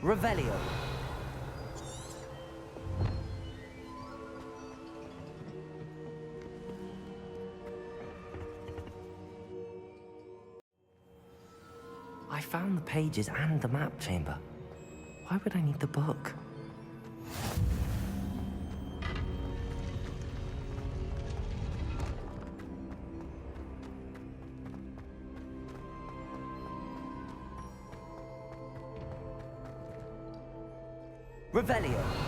Revelio. I found the pages and the map chamber. Why would I need the book? Revelio.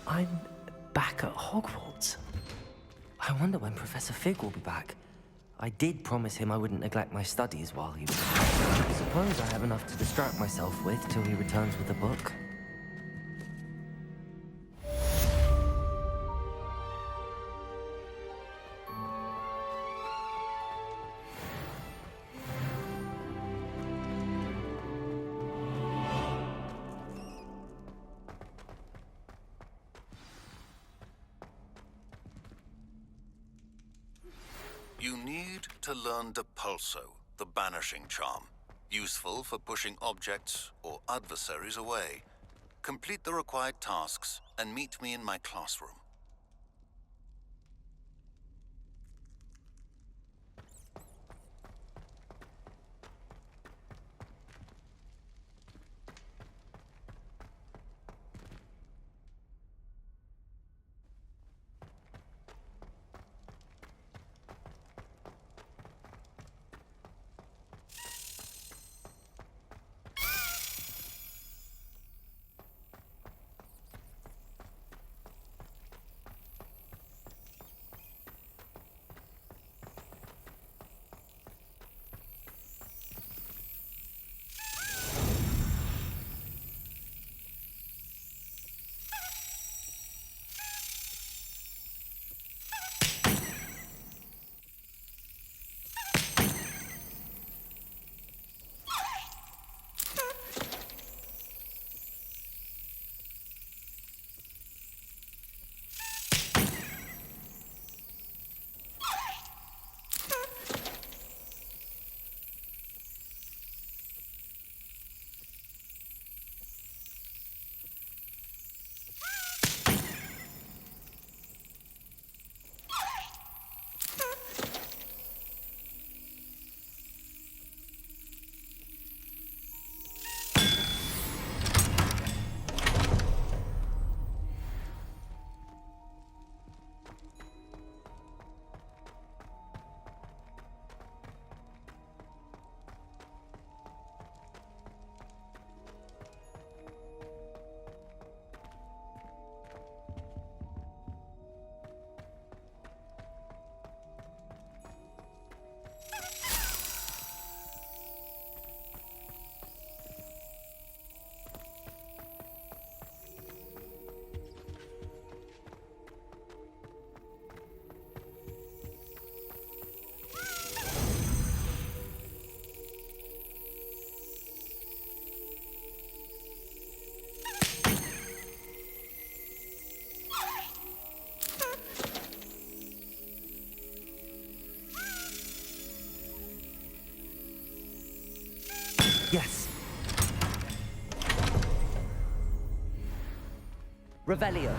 I'm back at Hogwarts. I wonder when Professor Fig will be back. I did promise him I wouldn't neglect my studies while he was... I suppose I have enough to distract myself with till he returns with a book. You need to learn Depulso, the banishing charm. Useful for pushing objects or adversaries away. Complete the required tasks and meet me in my classroom. Yes. Revelio.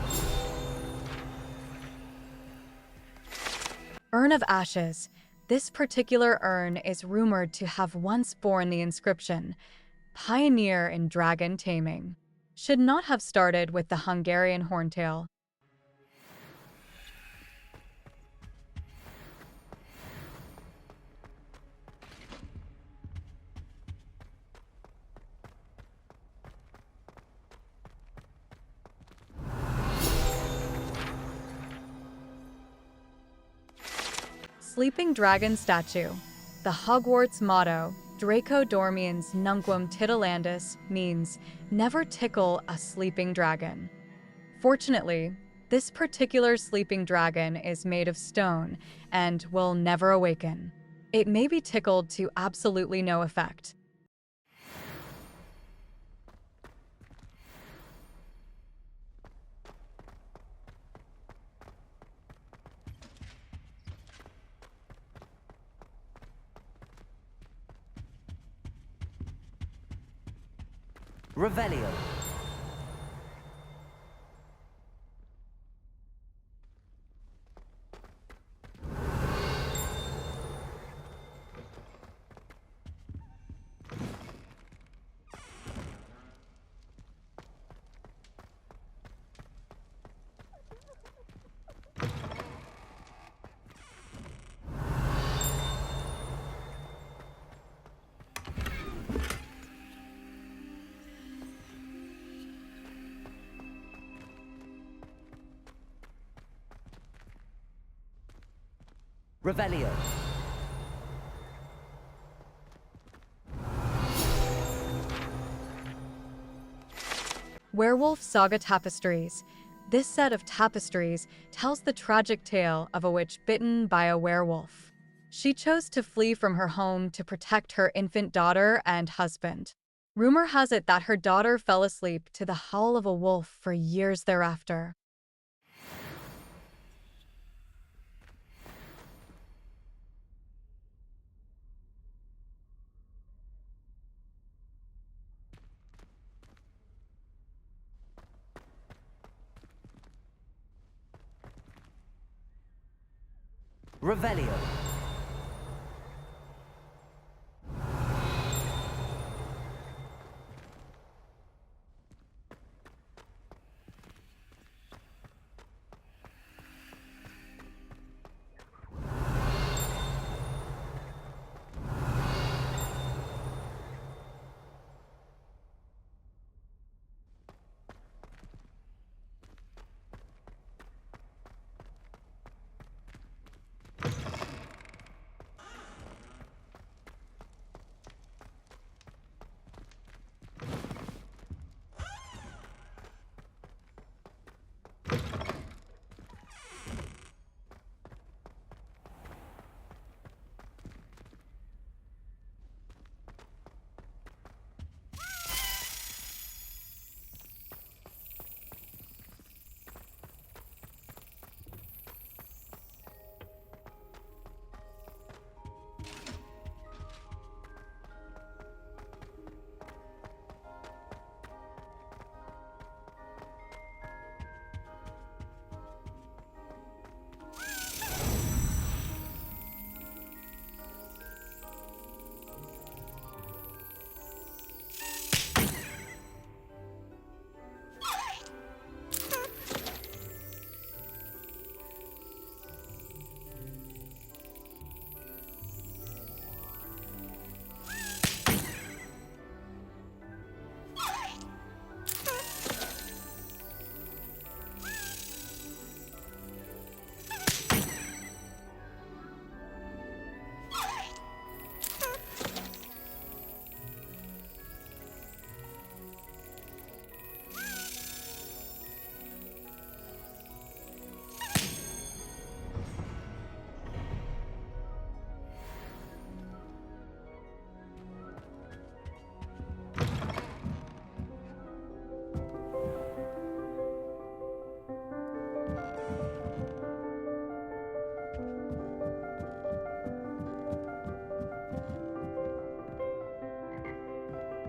Urn of Ashes. This particular urn is rumored to have once borne the inscription, Pioneer in Dragon Taming. Should not have started with the Hungarian horntail. Sleeping Dragon Statue. The Hogwarts motto, Draco Dormiens Nunquam Titilandus, means never tickle a sleeping dragon. Fortunately, this particular sleeping dragon is made of stone and will never awaken. It may be tickled to absolutely no effect. Revelio. Revelio. Werewolf Saga Tapestries. This set of tapestries tells the tragic tale of a witch bitten by a werewolf. She chose to flee from her home to protect her infant daughter and husband. Rumor has it that her daughter fell asleep to the howl of a wolf for years thereafter. Revelio.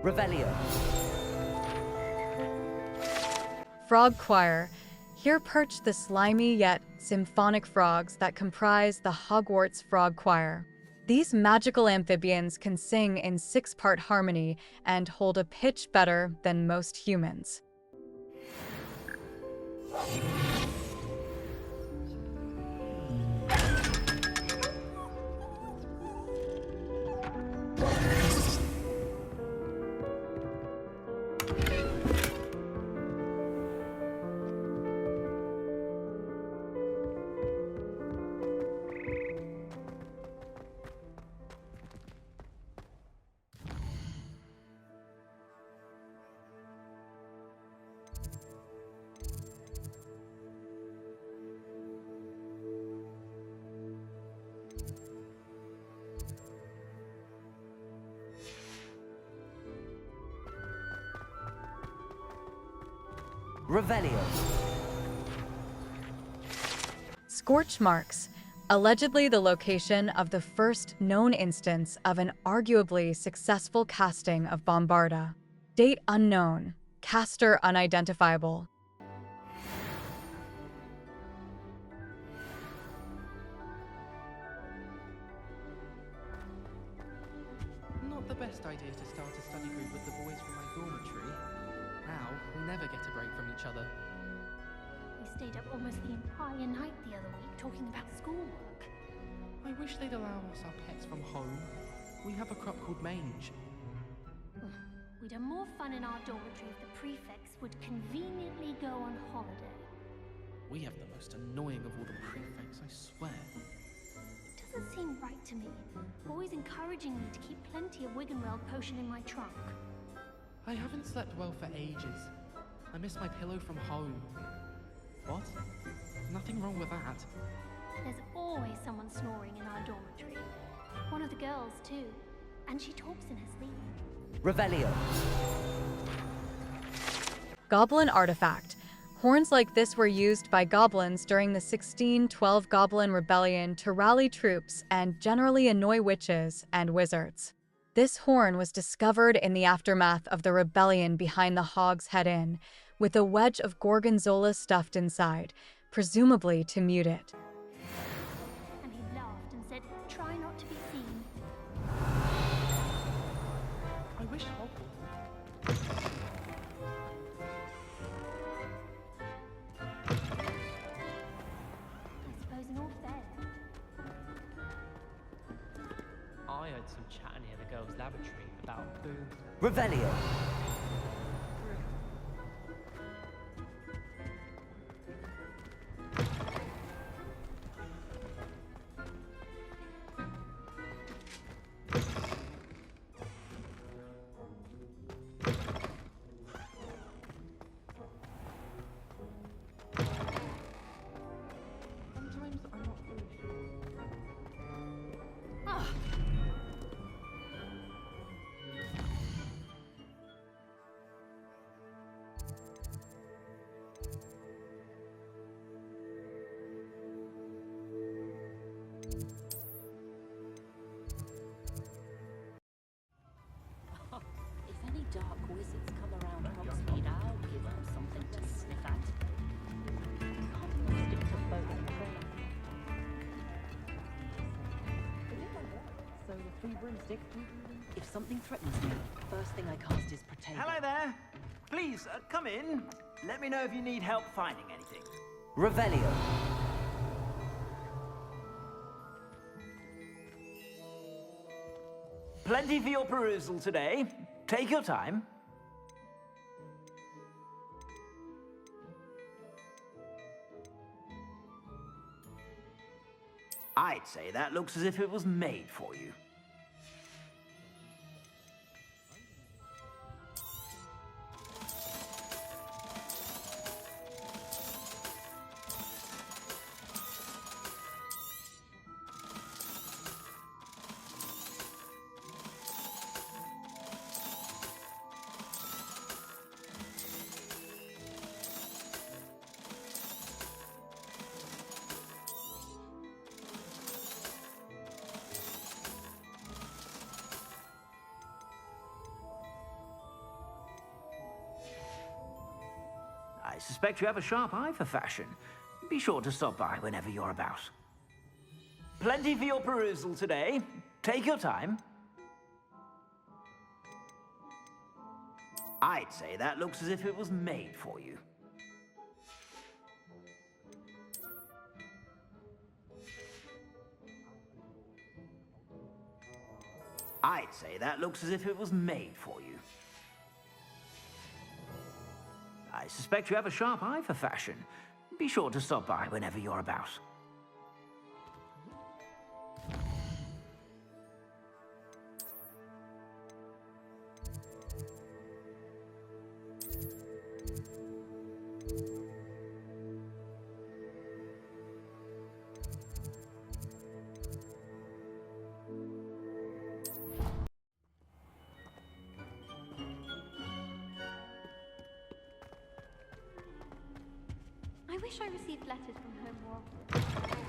Revelio. Frog Choir. Here perch the slimy yet symphonic frogs that comprise the Hogwarts Frog Choir. These magical amphibians can sing in 6-part harmony and hold a pitch better than most humans. Revelio. Scorch marks, allegedly the location of the first known instance of an arguably successful casting of Bombarda. Date unknown, caster unidentifiable. Not the best idea to start a study group with the boys from my dormitory. Now, we never get a break from each other. We stayed up almost the entire night the other week talking about schoolwork. I wish they'd allow us our pets from home. We have a crop called Mange. We'd have more fun in our dormitory if the prefects would conveniently go on holiday. We have the most annoying of all the prefects, I swear. It doesn't seem right to me. Always encouraging me to keep plenty of Wiggenweld potion in my trunk. I haven't slept well for ages. I miss my pillow from home. What? Nothing wrong with that. There's always someone snoring in our dormitory. One of the girls, too. And she talks in her sleep. Revelio. Goblin artifact. Horns like this were used by goblins during the 1612 Goblin Rebellion to rally troops and generally annoy witches and wizards. This horn was discovered in the aftermath of the rebellion behind the Hog's Head Inn, with a wedge of gorgonzola stuffed inside, presumably to mute it. And he laughed and said, "Try not to be seen." I wish Hogwarts... I suppose in all fairness, I heard some chatting near the girls' lavatory about boom. Revelio. Sometimes I'm not really sure. If any dark wizards come around Hogsmeade, I'll give them something to sniff at. Can't stick to both of them. So the three broomsticks. If something threatens me, first thing I cast is Protego. Hello there. Please, come in. Let me know if you need help finding anything. Revelio. Plenty for your perusal today. Take your time. I'd say that looks as if it was made for you. I suspect you have a sharp eye for fashion. Be sure to stop by whenever you're about. Plenty for your perusal today. Take your time. I'd say that looks as if it was made for you. I'd say that looks as if it was made for you. I suspect you have a sharp eye for fashion. Be sure to stop by whenever you're about. wish I received letters from home more often.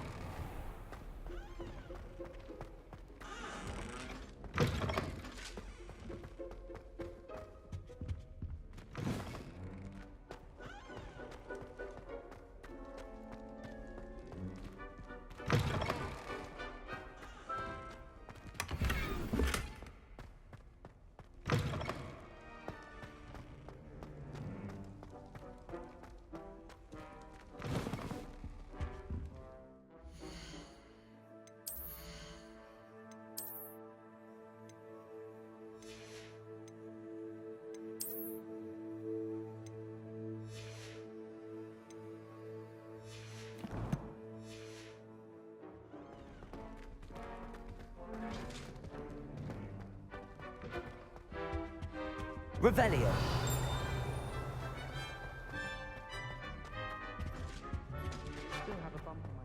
Revelio. Still have a bump on my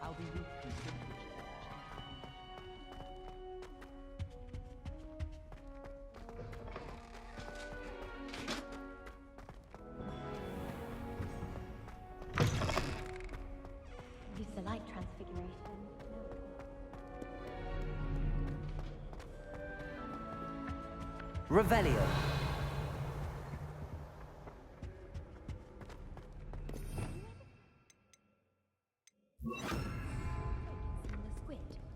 I'll be weak through simple Use the light transfiguration. Revelio.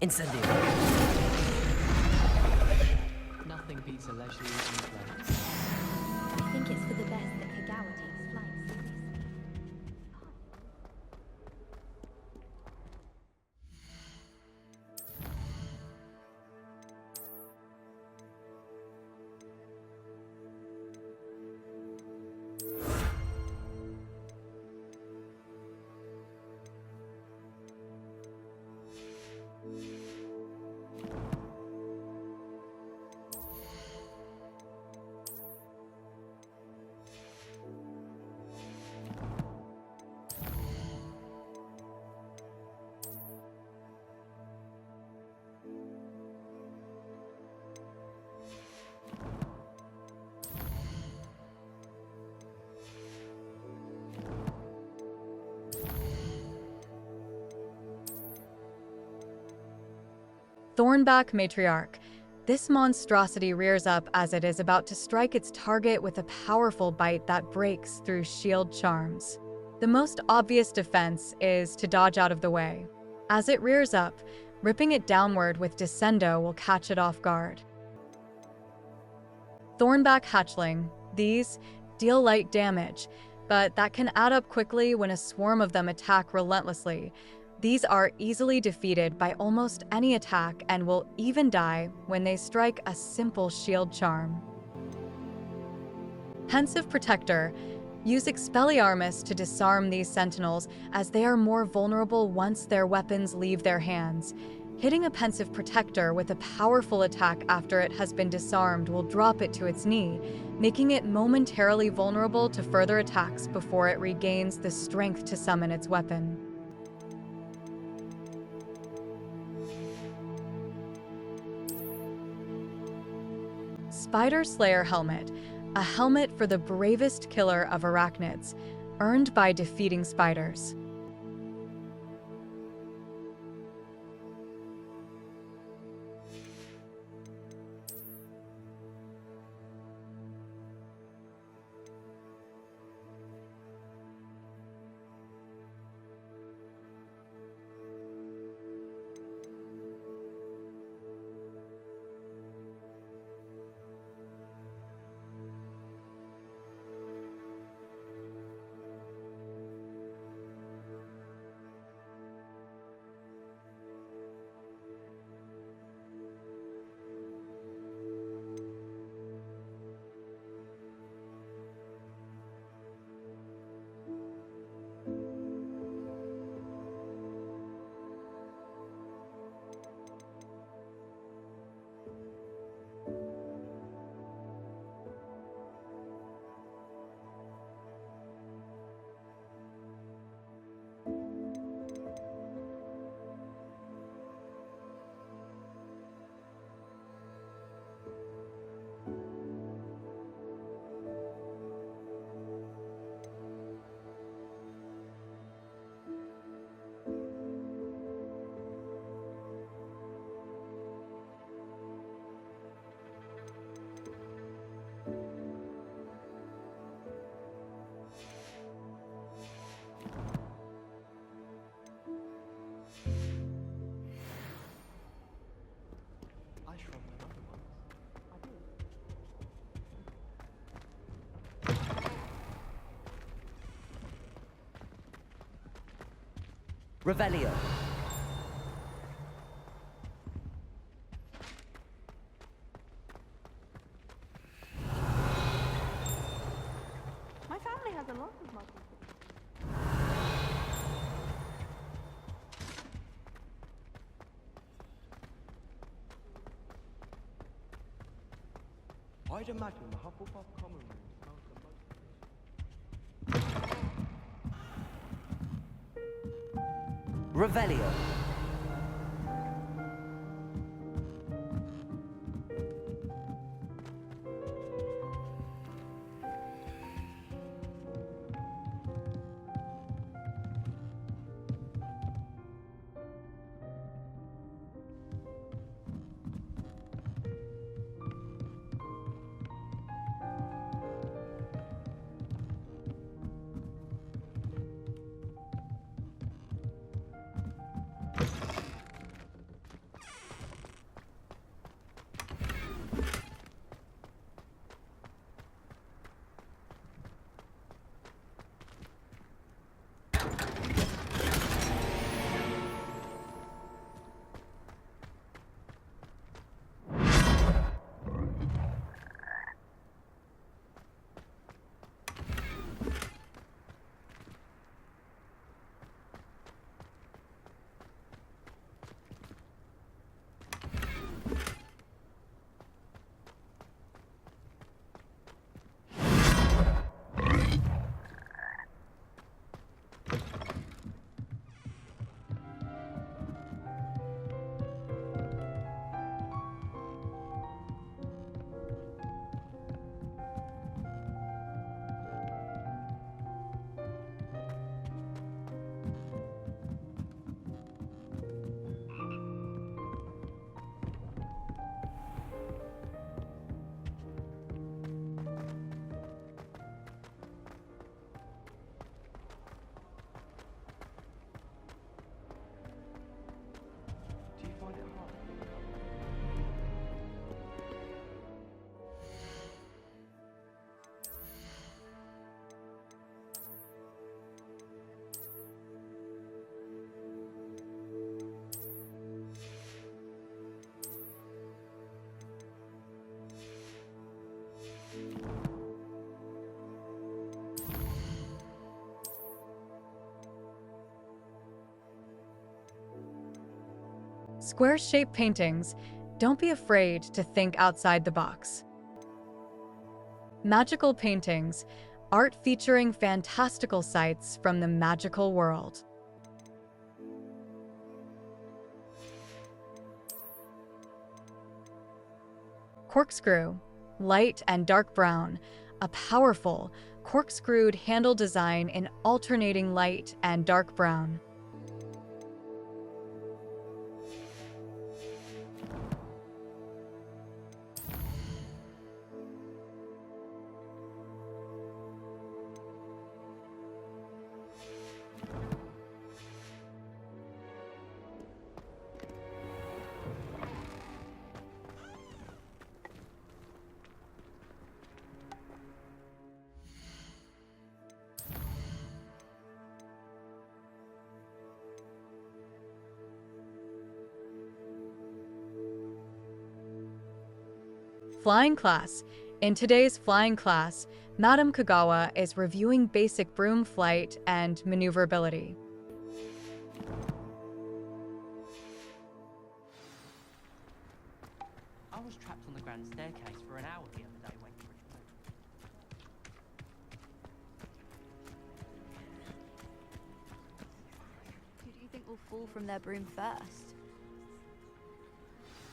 Incendio. Nothing beats a leisurely evening play. I think it's for the best that Kagawa takes flight seriously. Thornback Matriarch. This monstrosity rears up as it is about to strike its target with a powerful bite that breaks through shield charms. The most obvious defense is to dodge out of the way. As it rears up, ripping it downward with Descendo will catch it off guard. Thornback Hatchling. These deal light damage, but that can add up quickly when a swarm of them attack relentlessly. These are easily defeated by almost any attack and will even die when they strike a simple shield charm. Pensive Protector. Use Expelliarmus to disarm these sentinels, as they are more vulnerable once their weapons leave their hands. Hitting a Pensive Protector with a powerful attack after it has been disarmed will drop it to its knee, making it momentarily vulnerable to further attacks before it regains the strength to summon its weapon. Spider Slayer Helmet. A helmet for the bravest killer of arachnids, earned by defeating spiders. Revelio. My family has a lot of muggles. I'd imagine the Hufflepuff common room smells the most. Revelio. Do you find it hard? Square-shaped paintings, don't be afraid to think outside the box. Magical paintings, art featuring fantastical sights from the magical world. Corkscrew, light and dark brown, a powerful, corkscrewed handle design in alternating light and dark brown. Flying class. In today's flying class, Madam Kagawa is reviewing basic broom flight and maneuverability. I was trapped on the grand staircase for an hour the other day waiting for it to Who do you think will fall from their broom first?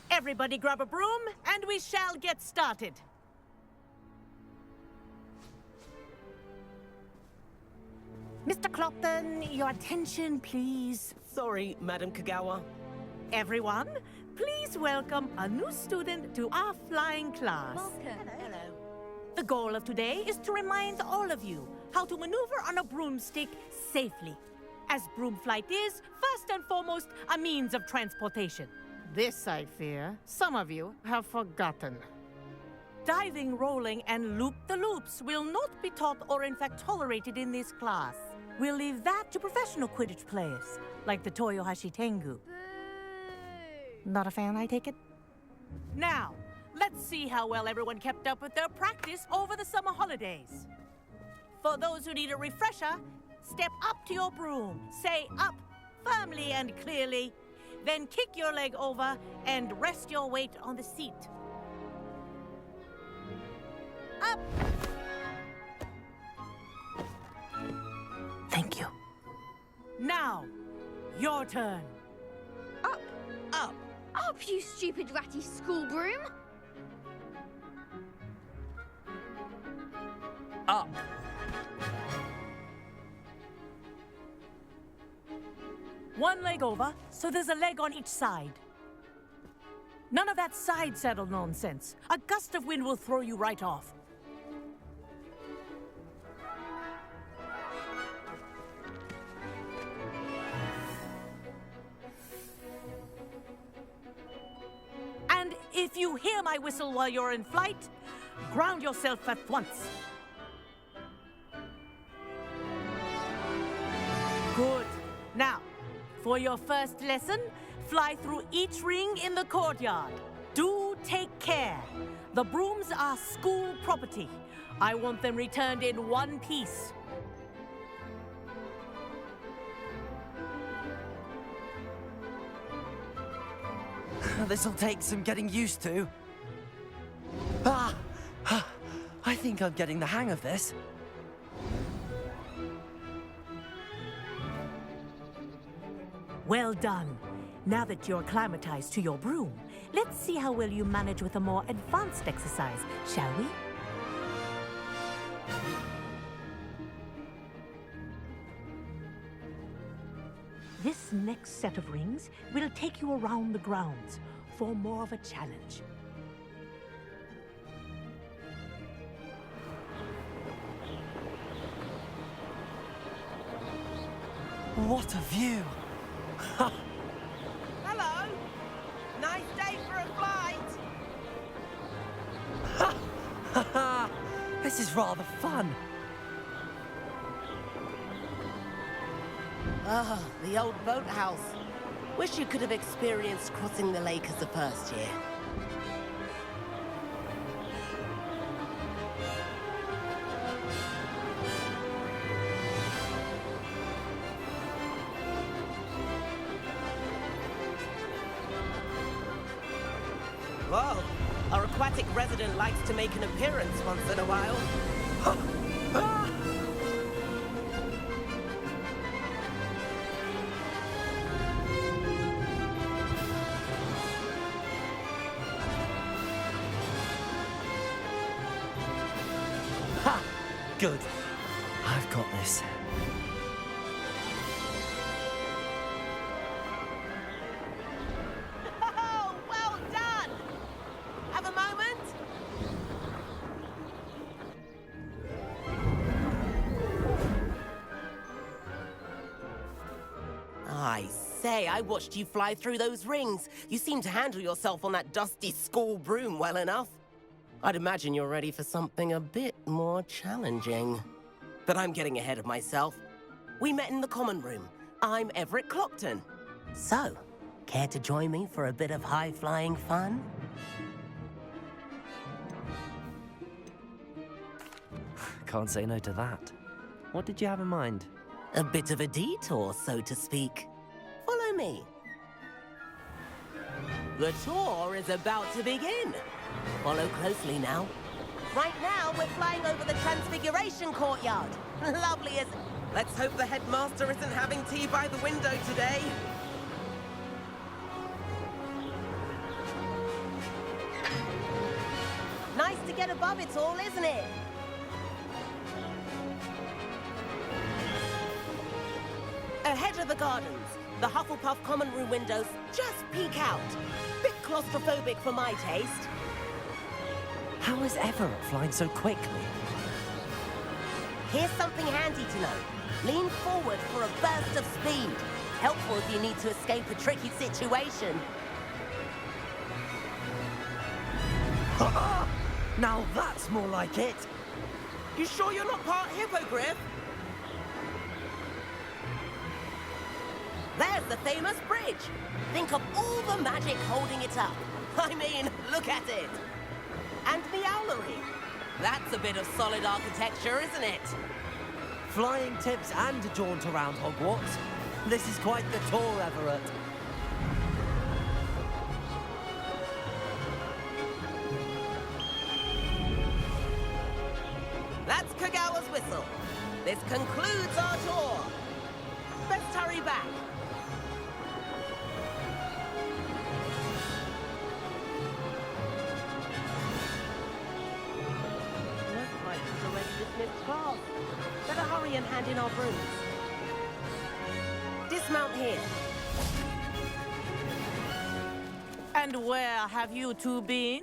Everybody grab a broom, and we shall get started. Mr. Clopton, your attention, please. Sorry, Madam Kagawa. Everyone, please welcome a new student to our flying class. Welcome. Hello. The goal of today is to remind all of you how to maneuver on a broomstick safely, as broom flight is, first and foremost, a means of transportation. This, I fear, some of you have forgotten. Diving, rolling, and loop-the-loops will not be taught or in fact tolerated in this class. We'll leave that to professional Quidditch players, like the Toyohashi Tengu. Not a fan, I take it? Now, let's see how well everyone kept up with their practice over the summer holidays. For those who need a refresher, step up to your broom, say up firmly and clearly, then kick your leg over and rest your weight on the seat. Up! Thank you. Now, your turn. Up! Up! Up, you stupid ratty school broom! Up! One leg over, so there's a leg on each side. None of that side saddle nonsense. A gust of wind will throw you right off. And if you hear my whistle while you're in flight, ground yourself at once. Good. Now, for your first lesson, fly through each ring in the courtyard. Do take care. The brooms are school property. I want them returned in one piece. This'll take some getting used to. I think I'm getting the hang of this. Well done. Now that you're acclimatized to your broom, let's see how well you manage with a more advanced exercise, shall we? This next set of rings will take you around the grounds for more of a challenge. What a view! Hello! Nice day for a flight! This is rather fun. Ah, the old boathouse. Wish you could have experienced crossing the lake as a first year. Whoa, our aquatic resident likes to make an appearance once in a while. Ha! Good. I've got this. Oh, well done! Have a moment? I say, I watched you fly through those rings. You seem to handle yourself on that dusty school broom well enough. I'd imagine you're ready for something a bit more challenging. But I'm getting ahead of myself. We met in the common room. I'm Everett Clopton. So, care to join me for a bit of high-flying fun? Can't say no to that. What did you have in mind? A bit of a detour, so to speak. Follow me. The tour is about to begin. Follow closely now. Right now, we're flying over the Transfiguration Courtyard. Lovely as... Let's hope the headmaster isn't having tea by the window today. Nice to get above it all, isn't it? Ahead of the gardens, the Hufflepuff common room windows just peek out. Bit claustrophobic for my taste. How is Everett flying so quickly? Here's something handy to know. Lean forward for a burst of speed. Helpful if you need to escape a tricky situation. Now that's more like it. You sure you're not part hippogriff? There's the famous bridge. Think of all the magic holding it up. I mean, look at it. And the owlery. That's a bit of solid architecture, isn't it? Flying tips and a jaunt around Hogwarts. This is quite the tour, Everett. That's Kagawa's whistle. This concludes our tour. Let's hurry back. Looks like it's already dismissed class. Better hurry and hand in our brooms. Dismount here. And where have you two been?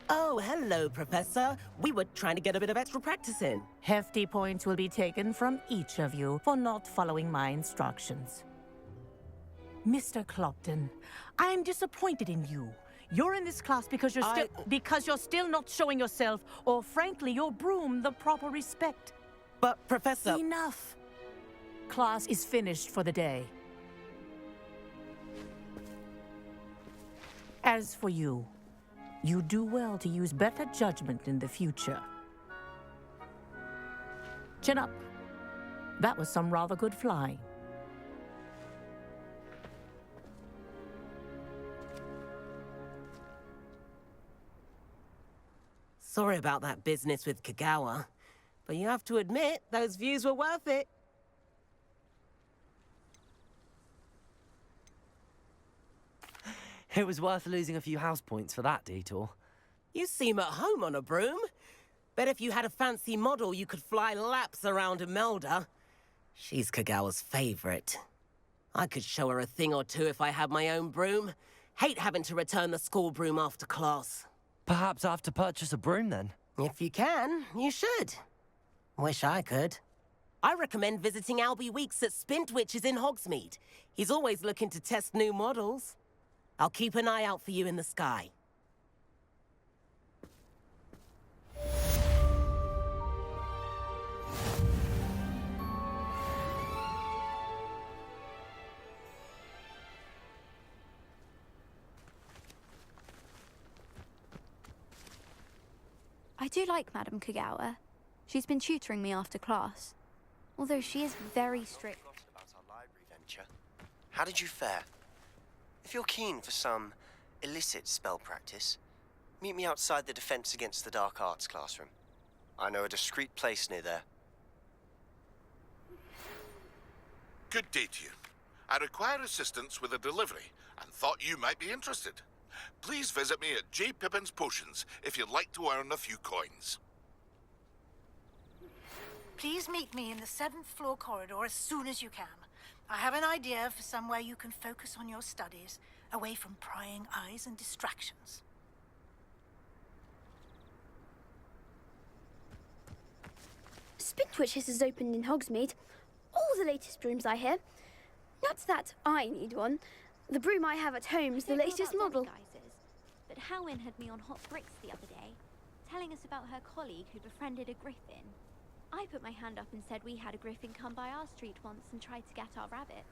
Oh, hello, Professor. We were trying to get a bit of extra practice in. Hefty points will be taken from each of you for not following my instructions. Mr. Clopton, I'm disappointed in you. You're in this class because you're still not showing yourself, or frankly, your broom the proper respect. But, Professor... Enough. Class is finished for the day. As for you, you do well to use better judgment in the future. Chin up. That was some rather good flying. Sorry about that business with Kagawa, but you have to admit, those views were worth it. It was worth losing a few house points for that detour. You seem at home on a broom. Bet if you had a fancy model, you could fly laps around Imelda. She's Kagawa's favorite. I could show her a thing or two if I had my own broom. Hate having to return the school broom after class. Perhaps I have to purchase a broom then. If you can, you should. Wish I could. I recommend visiting Albie Weeks at Spintwitches in Hogsmeade. He's always looking to test new models. I'll keep an eye out for you in the sky. I do like Madame Kagawa. She's been tutoring me after class. Although she is very strict. About our library venture. How did you fare? If you're keen for some illicit spell practice, meet me outside the Defense Against the Dark Arts classroom. I know a discreet place near there. Good day to you. I require assistance with a delivery and thought you might be interested. Please visit me at J. Pippin's Potions if you'd like to earn a few coins. Please meet me in the 7th floor corridor as soon as you can. I have an idea for somewhere you can focus on your studies, away from prying eyes and distractions. Spintwitches is opened in Hogsmeade. All the latest brooms, I hear. Not that I need one. The broom I have at home is the latest model. But Howin had me on hot bricks the other day, telling us about her colleague who befriended a griffin. I put my hand up and said we had a griffin come by our street once and tried to get our rabbit.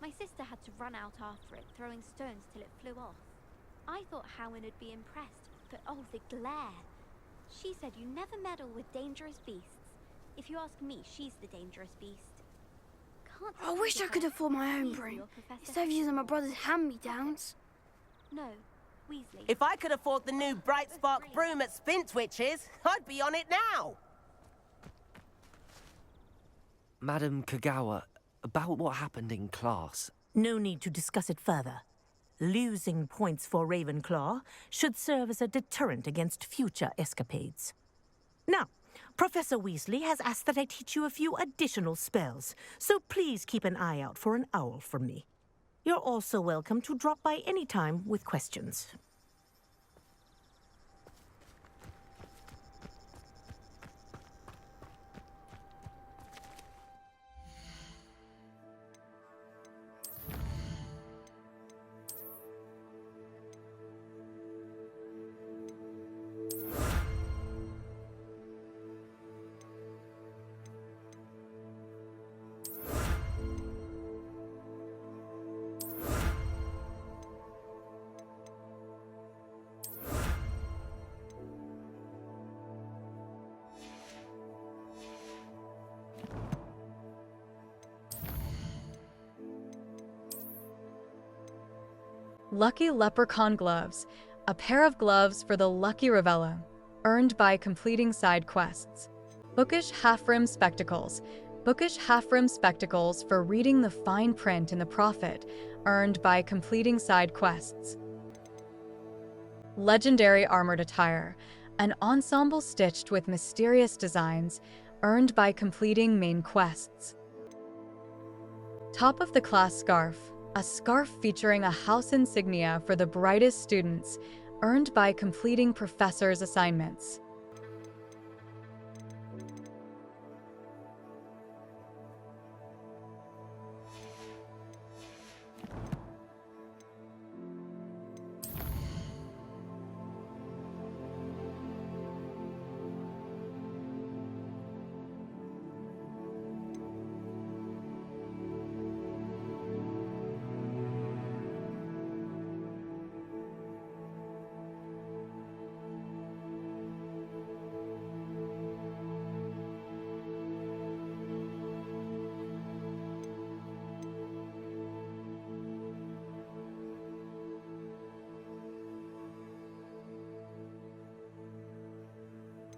My sister had to run out after it, throwing stones till it flew off. I thought Howin would be impressed, but oh, the glare. She said you never meddle with dangerous beasts. If you ask me, she's the dangerous beast. I wish I could afford my own broom, instead of using my brother's hand-me-downs. No, Weasley. If I could afford the new Bright Spark broom at Spintwitches, I'd be on it now. Madam Kagawa, about what happened in class. No need to discuss it further. Losing points for Ravenclaw should serve as a deterrent against future escapades. Now, Professor Weasley has asked that I teach you a few additional spells, so please keep an eye out for an owl from me. You're also welcome to drop by any time with questions. Lucky Leprechaun Gloves, a pair of gloves for the Lucky Ravella, earned by completing side quests. Bookish Half-Rim Spectacles, bookish half-rim spectacles for reading the fine print in the Prophet, earned by completing side quests. Legendary Armored Attire, an ensemble stitched with mysterious designs, earned by completing main quests. Top of the Class Scarf, a scarf featuring a house insignia for the brightest students, earned by completing professors' assignments.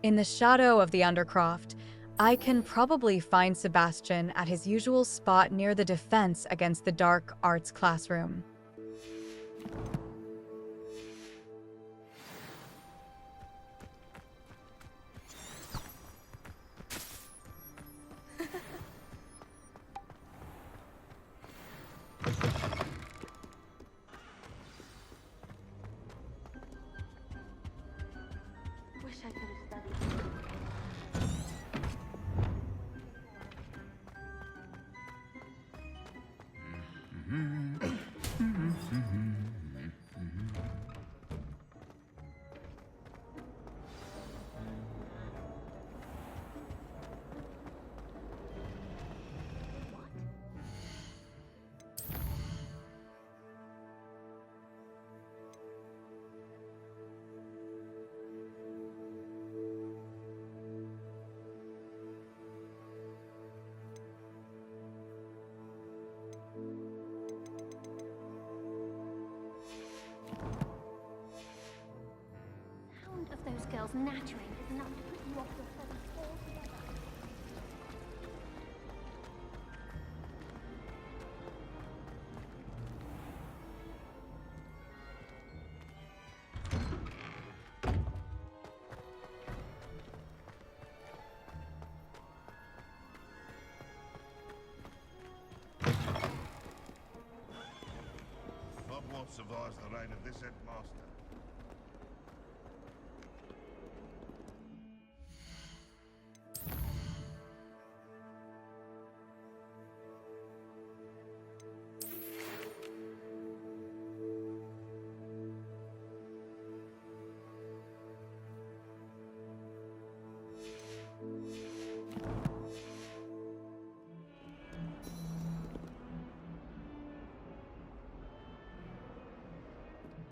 In the shadow of the Undercroft, I can probably find Sebastian at his usual spot near the defense against the dark arts classroom. Wish I could have studied. Of those girls nattering is enough to put you off your studies altogether. Hogwarts survives the reign of this headmaster.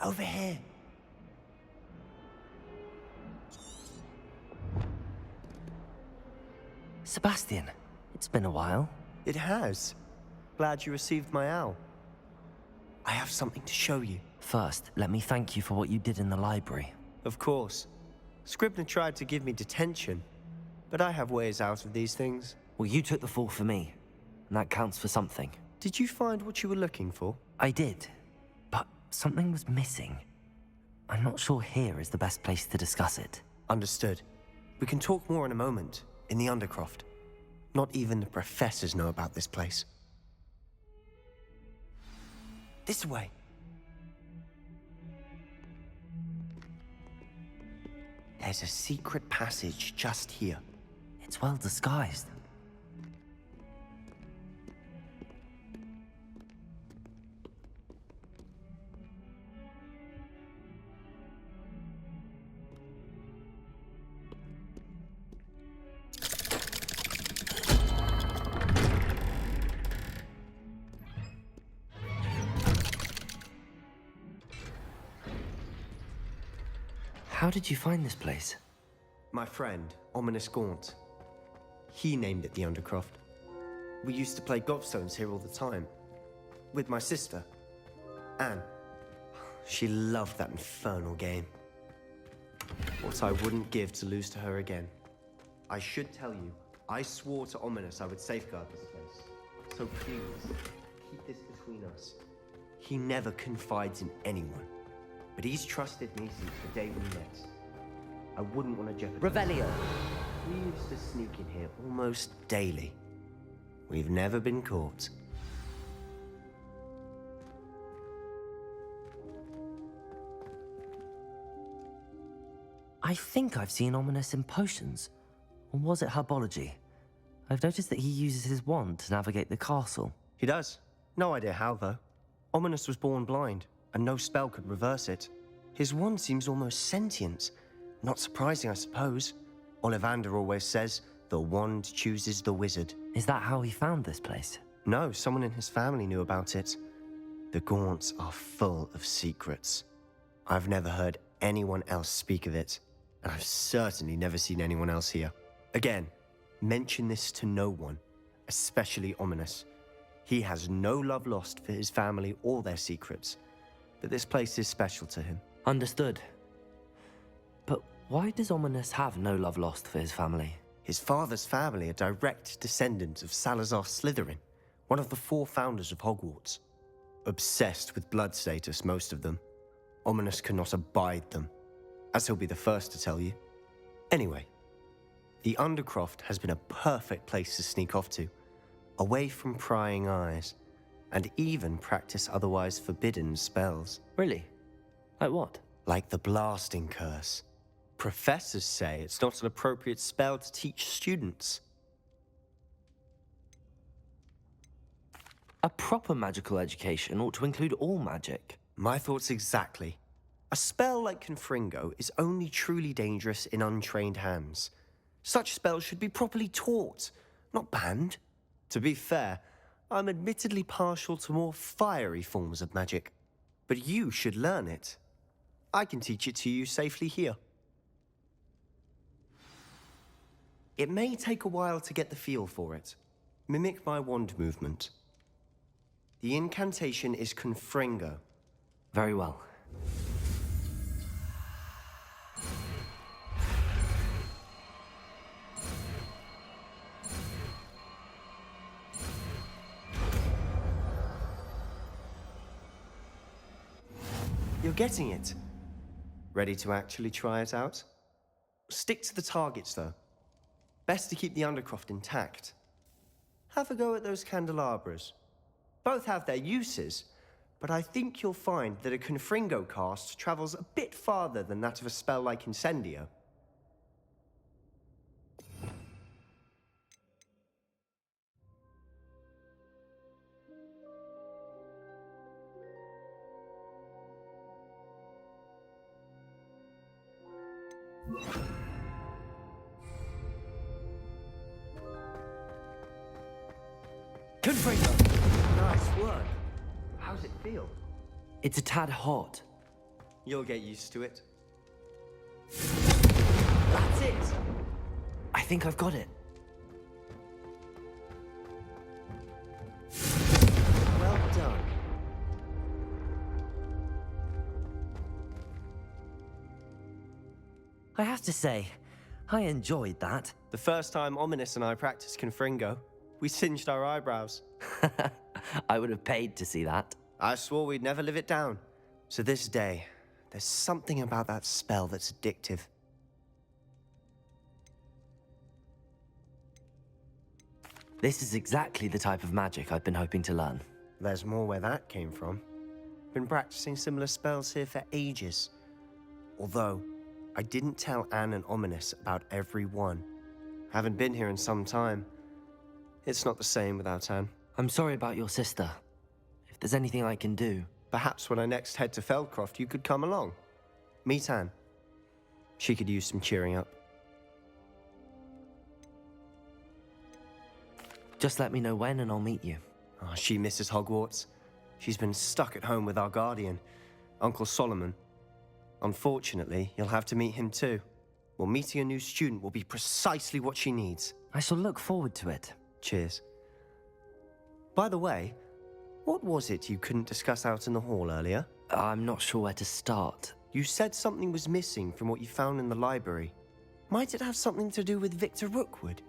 Over here. Sebastian, it's been a while. It has. Glad you received my owl. I have something to show you. First, let me thank you for what you did in the library. Of course. Scribner tried to give me detention, but I have ways out of these things. Well, you took the fall for me, and that counts for something. Did you find what you were looking for? I did, but something was missing. I'm not sure here is the best place to discuss it. Understood. We can talk more in a moment, in the Undercroft. Not even the professors know about this place. This way. There's a secret passage just here. It's well disguised. How did you find this place? My friend, Ominous Gaunt. He named it the Undercroft. We used to play gobstones here all the time. With my sister, Anne. She loved that infernal game. What I wouldn't give to lose to her again. I should tell you, I swore to Ominous I would safeguard this place. So please, keep this between us. He never confides in anyone. But he's trusted me since the day we met. I wouldn't want to jeopardize... Revelio. We used to sneak in here almost daily. We've never been caught. I think I've seen Ominous in potions. Or was it herbology? I've noticed that he uses his wand to navigate the castle. He does. No idea how, though. Ominous was born blind, and no spell could reverse it. His wand seems almost sentient. Not surprising, I suppose. Ollivander always says, the wand chooses the wizard. Is that how he found this place? No, someone in his family knew about it. The Gaunts are full of secrets. I've never heard anyone else speak of it, and I've certainly never seen anyone else here. Again, mention this to no one, especially Ominous. He has no love lost for his family or their secrets, but this place is special to him. Understood. But why does Ominous have no love lost for his family? His father's family are direct descendants of Salazar Slytherin, one of the 4 founders of Hogwarts. Obsessed with blood status, most of them. Ominous cannot abide them, as he'll be the first to tell you. Anyway, the Undercroft has been a perfect place to sneak off to, away from prying eyes, and even practice otherwise forbidden spells. Really? Like what? Like the blasting curse. Professors say it's not an appropriate spell to teach students. A proper magical education ought to include all magic. My thoughts exactly. A spell like Confringo is only truly dangerous in untrained hands. Such spells should be properly taught, not banned. To be fair, I'm admittedly partial to more fiery forms of magic. But you should learn it. I can teach it to you safely here. It may take a while to get the feel for it. Mimic my wand movement. The incantation is Confringo. Very well. You're getting it. Ready to actually try it out? Stick to the targets, though. Best to keep the Undercroft intact. Have a go at those candelabras. Both have their uses, but I think you'll find that a Confringo cast travels a bit farther than that of a spell like Incendio. Confringo! Nice work. How's it feel? It's a tad hot. You'll get used to it. That's it! I think I've got it. Well done. I have to say, I enjoyed that. The first time Ominous and I practiced Confringo, we singed our eyebrows. I would have paid to see that. I swore we'd never live it down. To this day, there's something about that spell that's addictive. This is exactly the type of magic I've been hoping to learn. There's more where that came from. Been practicing similar spells here for ages. Although, I didn't tell Anne and Ominous about every one. Haven't been here in some time. It's not the same without Anne. I'm sorry about your sister. If there's anything I can do... Perhaps when I next head to Feldcroft, you could come along. Meet Anne. She could use some cheering up. Just let me know when and I'll meet you. Oh, she misses Hogwarts. She's been stuck at home with our guardian, Uncle Solomon. Unfortunately, you'll have to meet him too. Well, meeting a new student will be precisely what she needs. I shall look forward to it. Cheers. By the way, what was it you couldn't discuss out in the hall earlier? I'm not sure where to start. You said something was missing from what you found in the library. Might it have something to do with Victor Rookwood?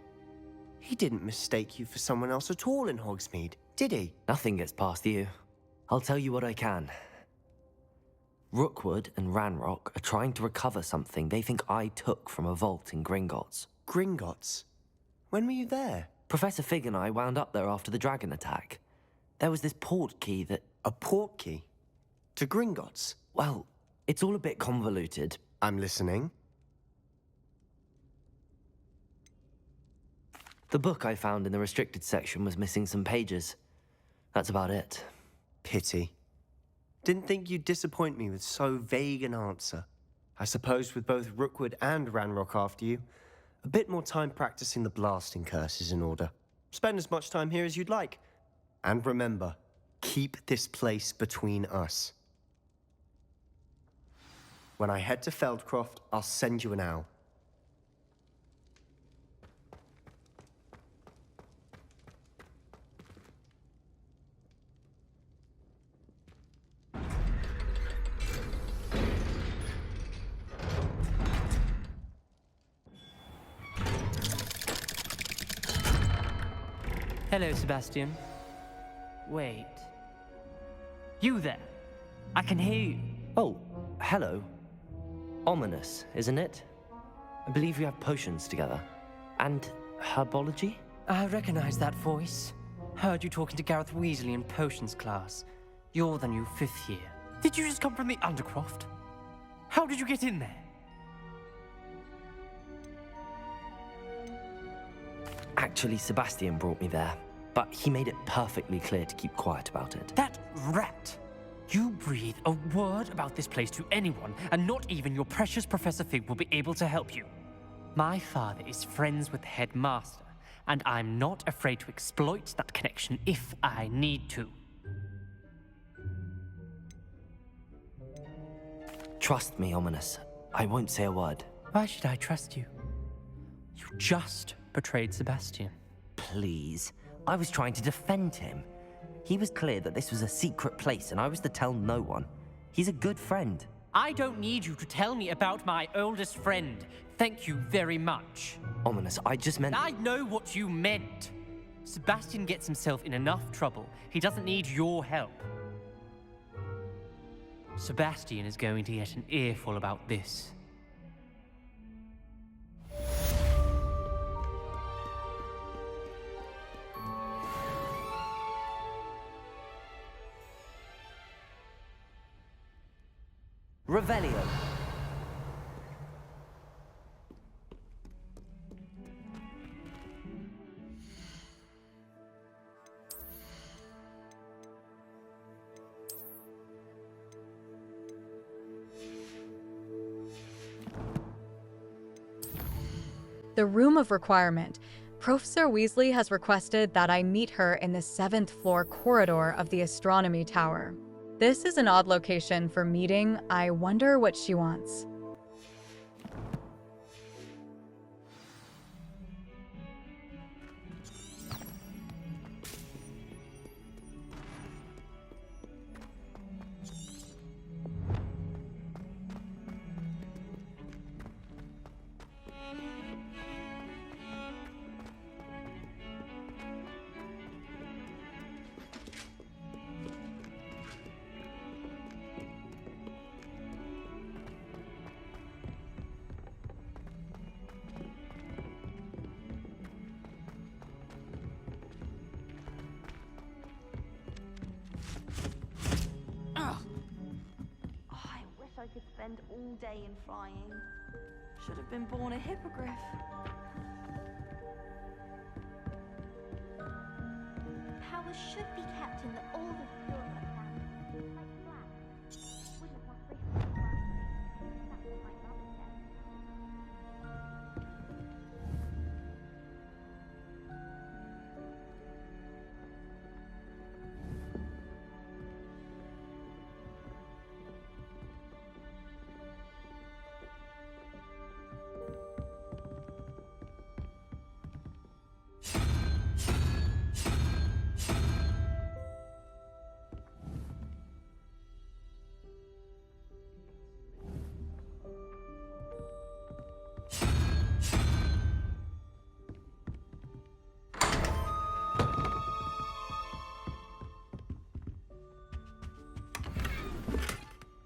He didn't mistake you for someone else at all in Hogsmeade, did he? Nothing gets past you. I'll tell you what I can. Rookwood and Ranrock are trying to recover something they think I took from a vault in Gringotts. Gringotts? When were you there? Professor Fig and I wound up there after the dragon attack. There was this portkey that... A portkey? To Gringotts? Well, it's all a bit convoluted. I'm listening. The book I found in the restricted section was missing some pages. That's about it. Pity. Didn't think you'd disappoint me with so vague an answer. I suppose with both Rookwood and Ranrock after you, a bit more time practicing the blasting curse is in order. Spend as much time here as you'd like. And remember, keep this place between us. When I head to Feldcroft, I'll send you an owl. Hello, Sebastian. Wait. You there? I can hear you. Oh, hello. Ominous, isn't it? I believe we have potions together. And herbology? I recognize that voice. Heard you talking to Gareth Weasley in potions class. You're the new 5th year. Did you just come from the Undercroft? How did you get in there? Actually, Sebastian brought me there, but he made it perfectly clear to keep quiet about it. That rat! You breathe a word about this place to anyone, and not even your precious Professor Fig will be able to help you. My father is friends with the headmaster, and I'm not afraid to exploit that connection if I need to. Trust me, Ominous. I won't say a word. Why should I trust you? You just betrayed Sebastian. Please. I was trying to defend him. He was clear that this was a secret place and I was to tell no one. He's a good friend. I don't need you to tell me about my oldest friend. Thank you very much. Ominous, I just meant... I know what you meant. Sebastian gets himself in enough trouble. He doesn't need your help. Sebastian is going to get an earful about this. Revelio. The Room of Requirement. Professor Weasley has requested that I meet her in the 7th floor corridor of the Astronomy Tower. This is an odd location for meeting. I wonder what she wants. I could spend all day in flying. Should have been born a hippogriff. Powers should be kept in the old Aurora family, like Black. Wouldn't want Griffin to run. That's what my mother said.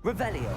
Revelio.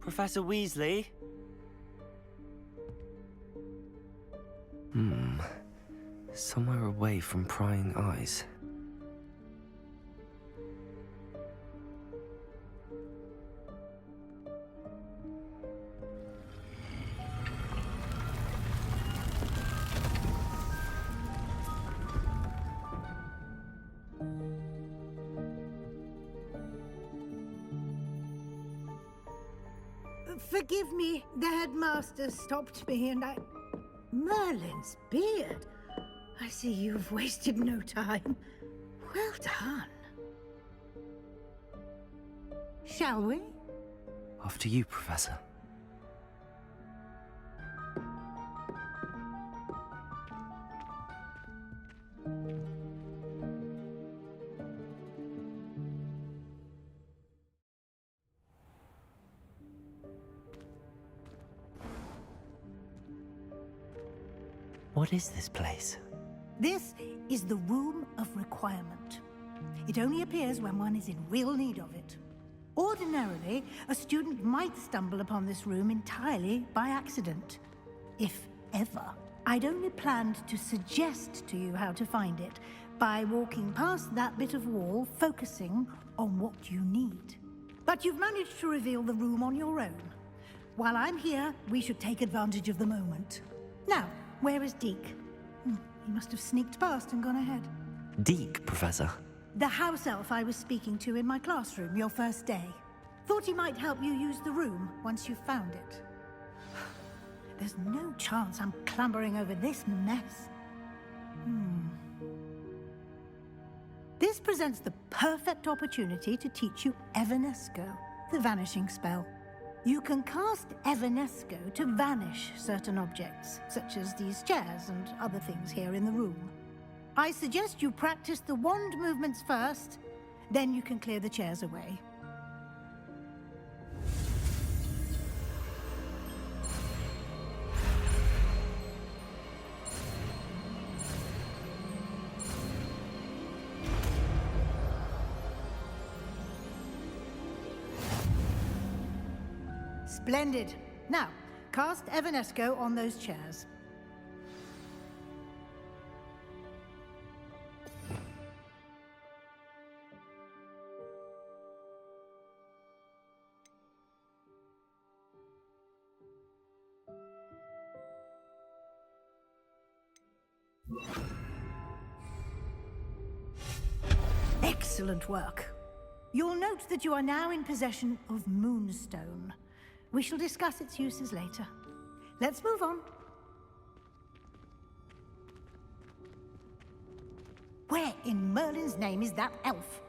Professor Weasley? Somewhere away from prying eyes. Forgive me, the headmaster stopped me and I... Merlin's beard. I see you've wasted no time. Well done. Shall we? After you, Professor. What is this place? This is the Room of Requirement. It only appears when one is in real need of it. Ordinarily, a student might stumble upon this room entirely by accident. If ever. I'd only planned to suggest to you how to find it by walking past that bit of wall, focusing on what you need. But you've managed to reveal the room on your own. While I'm here, we should take advantage of the moment. Now, where is Deke? He must have sneaked past and gone ahead. Deke, Professor. The house elf I was speaking to in my classroom your first day. Thought he might help you use the room once you've found it. There's no chance I'm clambering over this mess. This presents the perfect opportunity to teach you Evanesco, the vanishing spell. You can cast Evanesco to vanish certain objects, such as these chairs and other things here in the room. I suggest you practice the wand movements first, then you can clear the chairs away. Splendid. Now, cast Evanesco on those chairs. Excellent work. You'll note that you are now in possession of Moonstone. We shall discuss its uses later. Let's move on. Where in Merlin's name is that elf?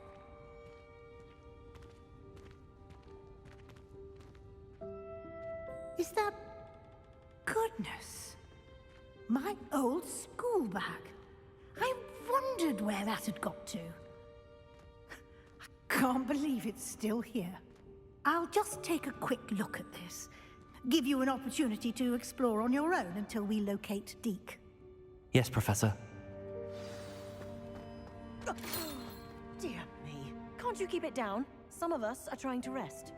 Is that... Goodness. My old school bag. I wondered where that had got to. I can't believe it's still here. I'll just take a quick look at this. Give you an opportunity to explore on your own until we locate Deke. Yes, Professor. Dear me. Can't you keep it down? Some of us are trying to rest.